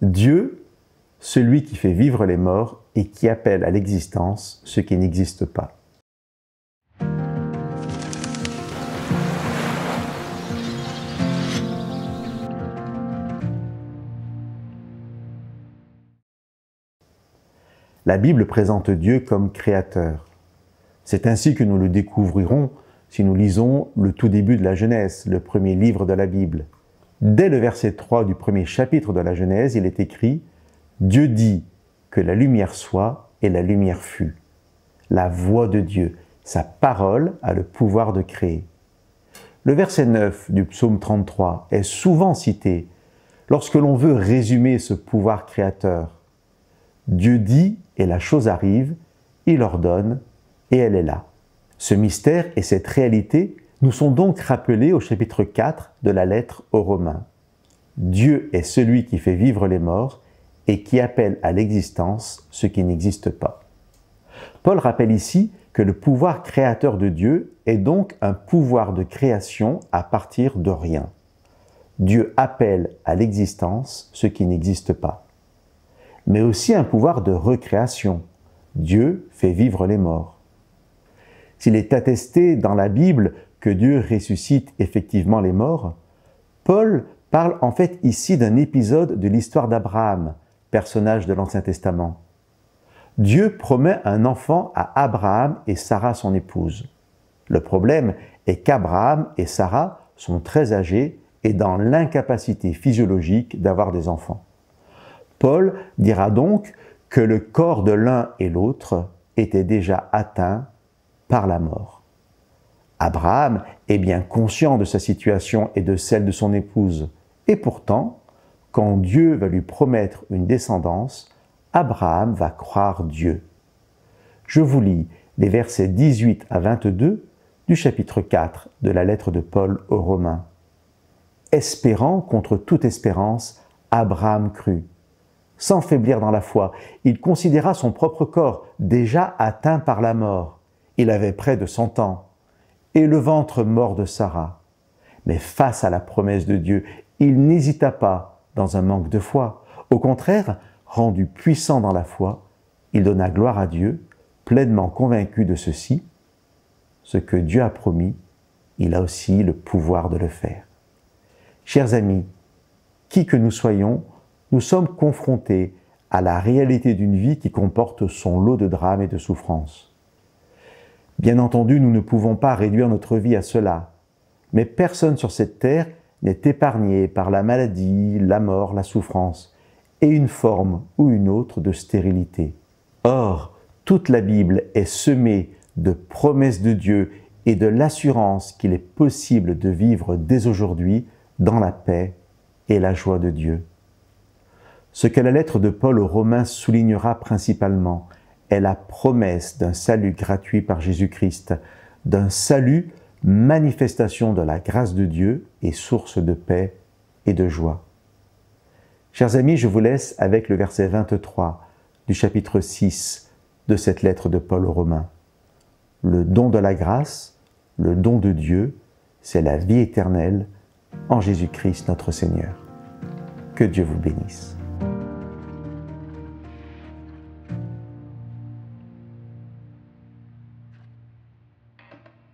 Dieu, celui qui fait vivre les morts et qui appelle à l'existence ce qui n'existe pas. La Bible présente Dieu comme créateur. C'est ainsi que nous le découvrirons si nous lisons le tout début de la Genèse, le premier livre de la Bible. Dès le verset 3 du premier chapitre de la Genèse, il est écrit « Dieu dit que la lumière soit et la lumière fut ». La voix de Dieu, sa parole a le pouvoir de créer. Le verset 9 du psaume 33 est souvent cité lorsque l'on veut résumer ce pouvoir créateur. Dieu dit et la chose arrive, il ordonne et elle est là. Ce mystère et cette réalité nous sont donc rappelés au chapitre 4 de la lettre aux Romains. Dieu est celui qui fait vivre les morts et qui appelle à l'existence ce qui n'existe pas. Paul rappelle ici que le pouvoir créateur de Dieu est donc un pouvoir de création à partir de rien. Dieu appelle à l'existence ce qui n'existe pas. Mais aussi un pouvoir de recréation. Dieu fait vivre les morts. S'il est attesté dans la Bible que Dieu ressuscite effectivement les morts, Paul parle en fait ici d'un épisode de l'histoire d'Abraham, personnage de l'Ancien Testament. Dieu promet un enfant à Abraham et Sarah, son épouse. Le problème est qu'Abraham et Sarah sont très âgés et dans l'incapacité physiologique d'avoir des enfants. Paul dira donc que le corps de l'un et l'autre était déjà atteint par la mort. Abraham est bien conscient de sa situation et de celle de son épouse. Et pourtant, quand Dieu va lui promettre une descendance, Abraham va croire Dieu. Je vous lis les versets 18 à 22 du chapitre 4 de la lettre de Paul aux Romains. Espérant contre toute espérance, Abraham crut. Sans faiblir dans la foi, il considéra son propre corps déjà atteint par la mort. Il avait près de 100 ans, et le ventre mort de Sarah. Mais face à la promesse de Dieu, il n'hésita pas dans un manque de foi. Au contraire, rendu puissant dans la foi, il donna gloire à Dieu, pleinement convaincu de ceci, ce que Dieu a promis, il a aussi le pouvoir de le faire. Chers amis, qui que nous soyons, nous sommes confrontés à la réalité d'une vie qui comporte son lot de drames et de souffrances. Bien entendu, nous ne pouvons pas réduire notre vie à cela, mais personne sur cette terre n'est épargné par la maladie, la mort, la souffrance et une forme ou une autre de stérilité. Or, toute la Bible est semée de promesses de Dieu et de l'assurance qu'il est possible de vivre dès aujourd'hui dans la paix et la joie de Dieu. Ce que la lettre de Paul aux Romains soulignera principalement est la promesse d'un salut gratuit par Jésus-Christ, d'un salut manifestation de la grâce de Dieu et source de paix et de joie. Chers amis, je vous laisse avec le verset 23 du chapitre 6 de cette lettre de Paul aux Romains. Le don de la grâce, le don de Dieu, c'est la vie éternelle en Jésus-Christ notre Seigneur. Que Dieu vous bénisse.